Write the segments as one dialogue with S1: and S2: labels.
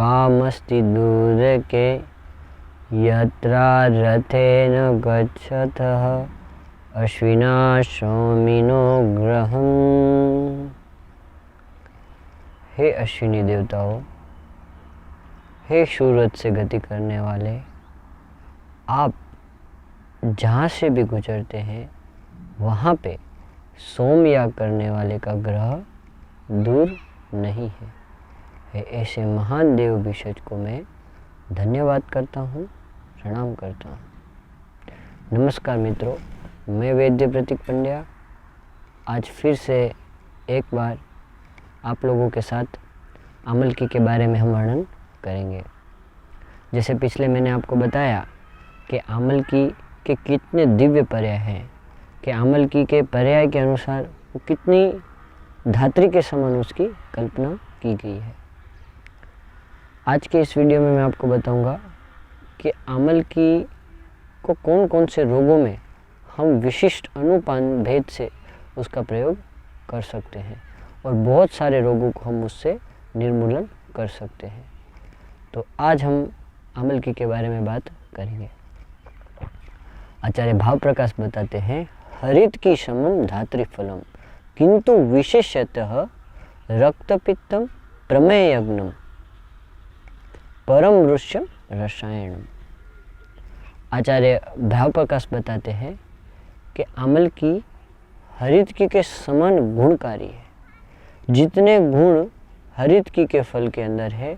S1: गामस्ति दूर के यत्रा रथेन गच्छतः अश्विना सौमिनो ग्रहम्। हे अश्विनी देवताओं, हे सूरज से गति करने वाले, आप जहाँ से भी गुजरते हैं वहाँ पे सोमयाग करने वाले का ग्रह दूर नहीं है। ऐसे महान देव विशेष को मैं धन्यवाद करता हूँ, प्रणाम करता हूँ। नमस्कार मित्रों, मैं वैद्य प्रतीक पंड्या आज फिर से एक बार आप लोगों के साथ आमलकी के बारे में हम वर्णन करेंगे। जैसे पिछले मैंने आपको बताया कि आमलकी के कितने दिव्य पर्याय हैं, कि आमलकी के पर्याय के अनुसार वो कितनी धात्री के समान उसकी कल्पना की गई है। आज के इस वीडियो में मैं आपको बताऊंगा कि आमलकी को कौन कौन से रोगों में हम विशिष्ट अनुपान भेद से उसका प्रयोग कर सकते हैं और बहुत सारे रोगों को हम उससे निर्मूलन कर सकते हैं। तो आज हम आमलकी के बारे में बात करेंगे। आचार्य भाव प्रकाश बताते हैं, हरित की समम धात्री फलम किंतु विशेषतः रक्तपित्तम प्रमेयग्नम परम वृक्षम रसायनम। आचार्य भाव प्रकाश बताते हैं कि आमलकी हरितकी के समान गुणकारी है। जितने गुण हरितकी के फल के अंदर है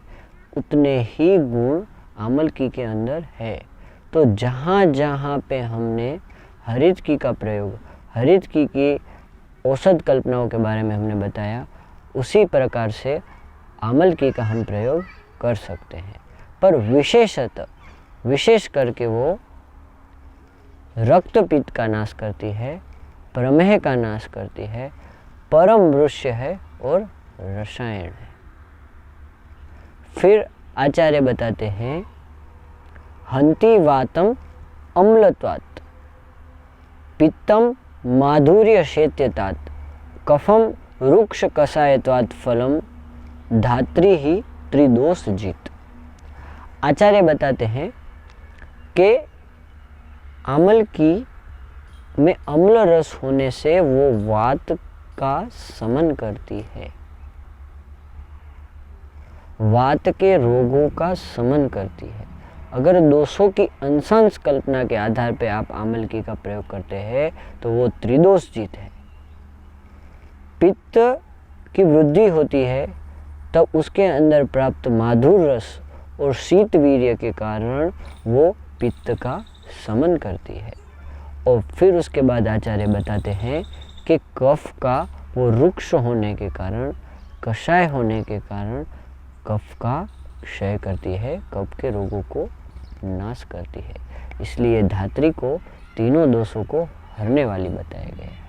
S1: उतने ही गुण आमलकी के अंदर है। तो जहाँ जहाँ पे हमने हरितकी का प्रयोग, हरितकी की औषध कल्पनाओं के बारे में हमने बताया, उसी प्रकार से आमलकी का हम प्रयोग कर सकते हैं। पर विशेष करके वो रक्तपित्त का नाश करती है, प्रमेह का नाश करती है, परम वृक्ष है और रसायन है। फिर आचार्य बताते हैं, हंति वातम अम्लत्वात्, पित्तम माधुर्य शैत्यतात्, कफम रुक्ष कषायत्वात् फलम धात्री ही त्रिदोष जीत। आचार्य बताते हैं कि आमलकी में अम्ल रस होने से वो वात का शमन करती है, वात के रोगों का शमन करती है। अगर दोषों की अंशांश कल्पना के आधार पे आप आमलकी का प्रयोग करते हैं तो वो त्रिदोष जीत है। पित्त की वृद्धि होती है तब उसके अंदर प्राप्त माधुर रस और शीत वीर्य के कारण वो पित्त का शमन करती है। और फिर उसके बाद आचार्य बताते हैं कि कफ का वो रुक्ष होने के कारण, कषाय होने के कारण कफ का क्षय करती है, कफ के रोगों को नाश करती है। इसलिए धात्री को तीनों दोषों को हरने वाली बताया गया है।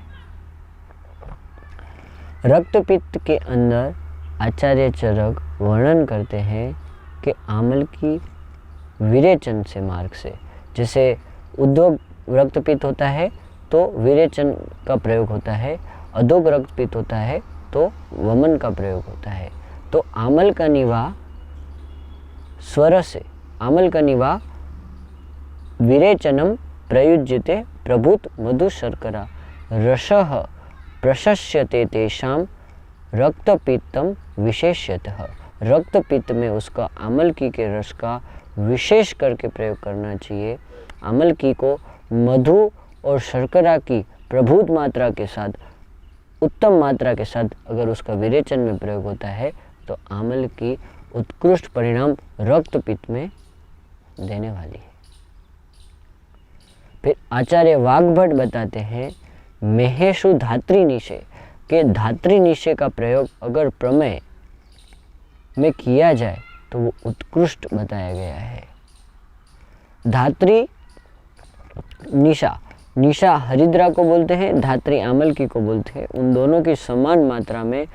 S1: रक्तपित्त के अंदर आचार्य चरक वर्णन करते हैं कि आमलकी विरेचन से मार्ग से, जैसे उद्योग रक्तपित्त होता है तो विरेचन का प्रयोग होता है, अधोग रक्तपित्त होता है तो वमन का प्रयोग होता है। तो आमल का निवाह स्वर से, आमल का निवाह विरेचनम प्रयुज्यते प्रभुत मधु शर्करा रसः प्रशस्यते तेषां रक्तपित्तम विशेष्यतः। रक्तपित्त में उसका आमलकी के रस का विशेष करके प्रयोग करना चाहिए। आमलकी को मधु और शर्करा की प्रभुत मात्रा के साथ, उत्तम मात्रा के साथ अगर उसका विरेचन में प्रयोग होता है तो आमलकी उत्कृष्ट परिणाम रक्तपित्त में देने वाली है। फिर आचार्य वाग्भट बताते हैं, महेशु धात्री निषे, के धात्री निषे का प्रयोग अगर प्रमेय में किया जाए तो वो उत्कृष्ट बताया गया है। धात्री निशा, निशा हरिद्रा को बोलते हैं, धात्री आमलकी को बोलते हैं। उन दोनों की समान मात्रा में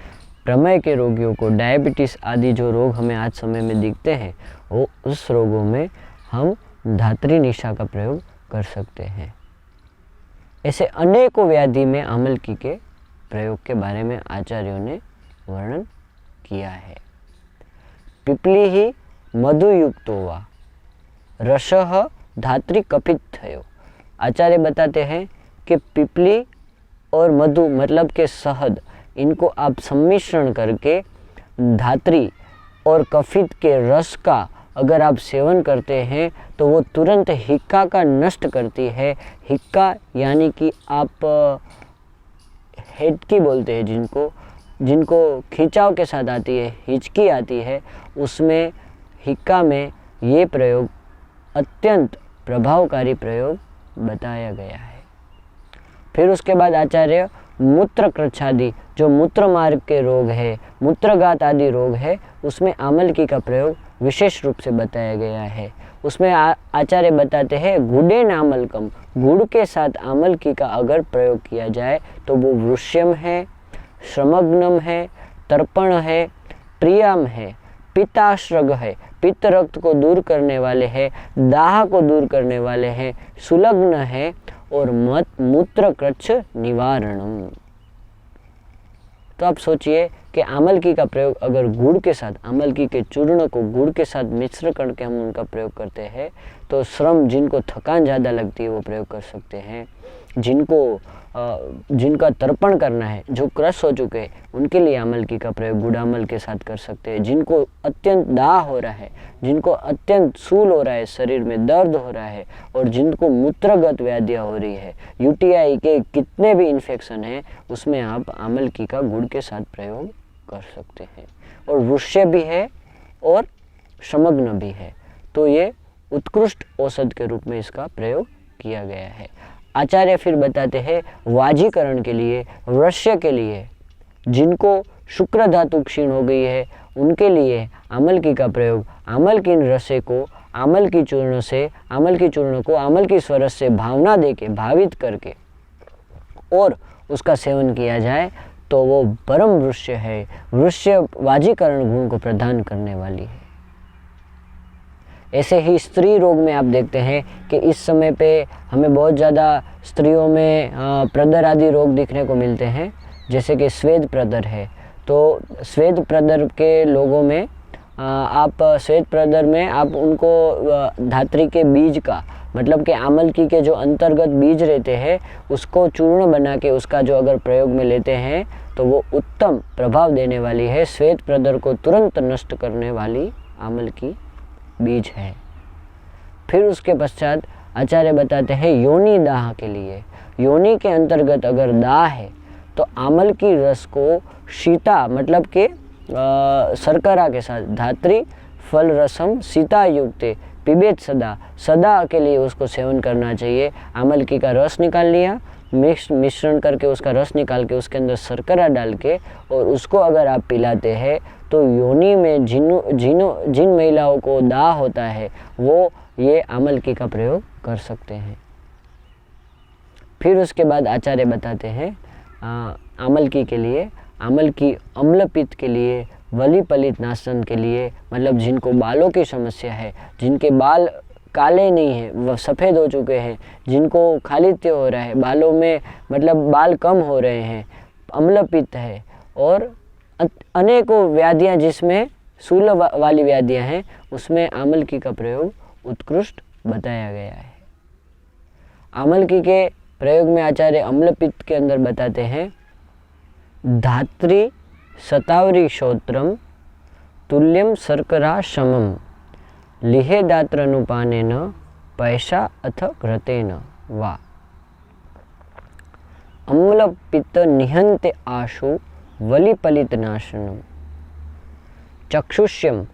S1: प्रमेय के रोगियों को, डायबिटीज आदि जो रोग हमें आज समय में दिखते हैं, वो उस रोगों में हम धात्री निशा का प्रयोग कर सकते हैं। ऐसे अनेकों व्याधि में आमलकी के प्रयोग के बारे में आचार्यों ने वर्णन किया है। पिपली ही मधुयुक्तो वा रसः धात्री कपित थयो। आचार्य बताते हैं कि पिपली और मधु मतलब के शहद, इनको आप सम्मिश्रण करके धात्री और कफित के रस का अगर आप सेवन करते हैं तो वो तुरंत हिक्का का नष्ट करती है। हिक्का यानी कि आप हेडकी बोलते हैं जिनको खिंचाव के साथ आती है, हिचकी आती है, उसमें हिक्का में ये प्रयोग अत्यंत प्रभावकारी प्रयोग बताया गया है। फिर उसके बाद आचार्य मूत्र कृच्छादि, जो मूत्र मार्ग के रोग है, मूत्रघात आदि रोग है, उसमें आमलकी का प्रयोग विशेष रूप से बताया गया है। उसमें आचार्य बताते हैं गुड़ेन आमलकम, गुड़ के साथ आमलकी का अगर प्रयोग किया जाए तो वो वृष्यम है, श्रमग्नम है, तर्पण है, प्रियम है, पित्ताश्रग है, पित्त रक्त को दूर करने वाले हैं, दाह को दूर करने वाले हैं, सुलग्न है और मूत्र कृच्छ निवारणम। तो आप सोचिए कि आमलकी का प्रयोग अगर गुड़ के साथ, आमलकी के चूर्ण को गुड़ के साथ मिश्र करके हम उनका प्रयोग करते हैं तो श्रम, जिनको थकान ज़्यादा लगती है वो प्रयोग कर सकते हैं, जिनका तर्पण करना है, जो क्रश हो चुके हैं, उनके लिए आमलकी का प्रयोग गुड़ामल के साथ कर सकते हैं। जिनको अत्यंत दाह हो रहा है, जिनको अत्यंत सूल हो रहा है, शरीर में दर्द हो रहा है और जिनको मूत्रगत व्याधियाँ हो रही है, यूटीआई के कितने भी इन्फेक्शन हैं, उसमें आप आमलकी का गुड़ के साथ प्रयोग कर सकते हैं। और वृक्ष भी है और समग्न भी है, तो ये उत्कृष्ट औषध के रूप में इसका प्रयोग किया गया है। आचार्य फिर बताते हैं वाजीकरण के लिए, वृष्य के लिए, जिनको शुक्र धातु क्षीण हो गई है उनके लिए आमलकी का प्रयोग, आमलकी रसे को आमलकी चूर्ण से, आमलकी चूर्ण को आमलकी स्वरस से भावना देके, भावित करके और उसका सेवन किया जाए तो वो परम वृष्य है। वृष्य वाजीकरण गुण को प्रदान करने वाली है। ऐसे ही स्त्री रोग में आप देखते हैं कि इस समय पे हमें बहुत ज़्यादा स्त्रियों में प्रदर आदि रोग दिखने को मिलते हैं, जैसे कि श्वेत प्रदर है। तो श्वेत प्रदर के लोगों में आप श्वेत प्रदर में आप उनको धात्री के बीज का, मतलब कि आमलकी के जो अंतर्गत बीज रहते हैं उसको चूर्ण बना के उसका जो अगर प्रयोग में लेते हैं तो वो उत्तम प्रभाव देने वाली है। श्वेत प्रदर को तुरंत नष्ट करने वाली आमलकी बीज है। फिर उसके पश्चात आचार्य बताते हैं योनि दाह के लिए, योनि के अंतर्गत अगर दाह है तो आमलकी रस को शीता, मतलब के शर्करा के साथ, धात्री फल रसम सीता युक्ते पिबेत सदा, सदा के लिए उसको सेवन करना चाहिए। आमलकी का रस निकाल लिया, मिश्रण करके उसका रस निकाल के उसके अंदर शर्करा डाल के और उसको अगर आप पिलाते हैं तो योनि में जिन महिलाओं को दाह होता है वो ये आमलकी का प्रयोग कर सकते हैं। फिर उसके बाद आचार्य बताते हैं आमलकी के लिए, आमलकी अम्लपित्त के लिए, वली पलित नाशन के लिए, मतलब जिनको बालों की समस्या है, जिनके बाल काले नहीं हैं, वह सफ़ेद हो चुके हैं, जिनको खालित्य हो रहा है, बालों में मतलब बाल कम हो रहे हैं, अम्लपित्त है और अनेकों व्याधियां जिसमें शूल वाली व्याधियां हैं, उसमें आमलकी का प्रयोग उत्कृष्ट बताया गया है। आमलकी के प्रयोग में आचार्य अम्लपित्त के अंदर बताते हैं धात्री शतावरी श्रोत्रम तुल्यम शर्करा समम लिहे दात्रनुपानेन पैसा अथ घृतेन वा अम्लपित्त निहन्ते आशु वलिपलित नाशनम चक्षुष्यम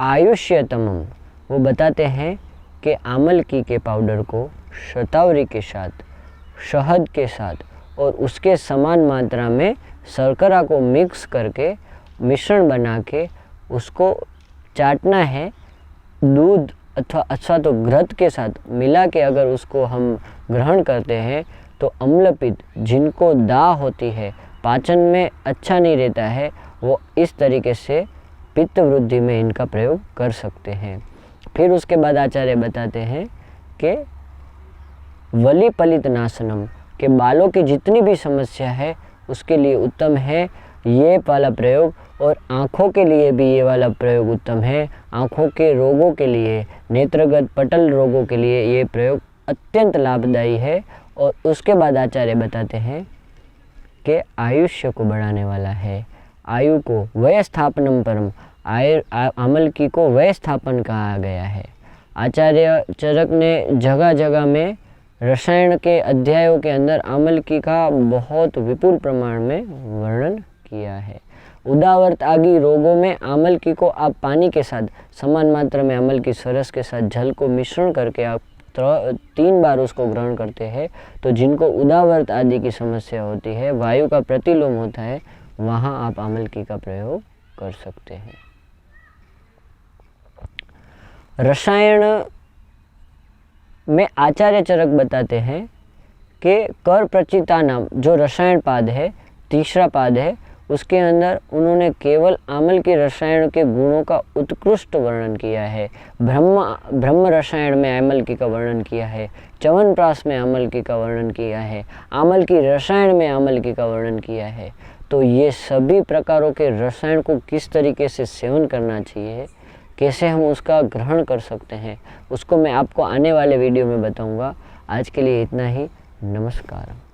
S1: आयुष्यतमम। वो बताते हैं कि आमलकी के पाउडर को शतावरी के साथ, शहद के साथ और उसके समान मात्रा में शर्करा को मिक्स करके मिश्रण बना के उसको चाटना है। दूध अथवा तो घृत के साथ मिला के अगर उसको हम ग्रहण करते हैं तो अम्लपित्त, जिनको दाह होती है, पाचन में अच्छा नहीं रहता है, वो इस तरीके से पित्त वृद्धि में इनका प्रयोग कर सकते हैं। फिर उसके बाद आचार्य बताते हैं कि वली पलित नाशनम, के बालों की जितनी भी समस्या है उसके लिए उत्तम है ये वाला प्रयोग, और आँखों के लिए भी ये वाला प्रयोग उत्तम है। आँखों के रोगों के लिए, नेत्रगत पटल रोगों के लिए ये प्रयोग अत्यंत लाभदायी है। और उसके बाद आचार्य बताते हैं कि आयुष्य को बढ़ाने वाला है। आयु को वयस्थापनम परम, आमलकी को वयस्थापन कहा गया है। आचार्य चरक ने जगह जगह में रसायन के अध्यायों के अंदर आमलकी का बहुत विपुल प्रमाण में वर्णन किया है। उदावर्त आदि रोगों में आमलकी को आप पानी के साथ समान मात्रा में आमलकी सरस के साथ जल को मिश्रण करके आप 3 बार उसको ग्रहण करते हैं, तो जिनको उदावर्त आदि की समस्या होती है, वायु का प्रतिलोम होता है, वहाँ आप आमलकी का प्रयोग कर सकते हैं। रसायन में आचार्य चरक बताते हैं कि कर प्रचिता नाम जो रसायन पाद है, तीसरा पाद है, उसके अंदर उन्होंने केवल आमल के रसायन के गुणों का उत्कृष्ट वर्णन किया है। ब्रह्म रसायन में आमलकी का वर्णन किया है, च्यवनप्राश में आमलकी का वर्णन किया है, आमल की रसायन में आमलकी का वर्णन किया है। तो ये सभी प्रकारों के रसायन को किस तरीके से सेवन करना चाहिए, कैसे हम उसका ग्रहण कर सकते हैं, उसको मैं आपको आने वाले वीडियो में बताऊंगा। आज के लिए इतना ही। नमस्कार।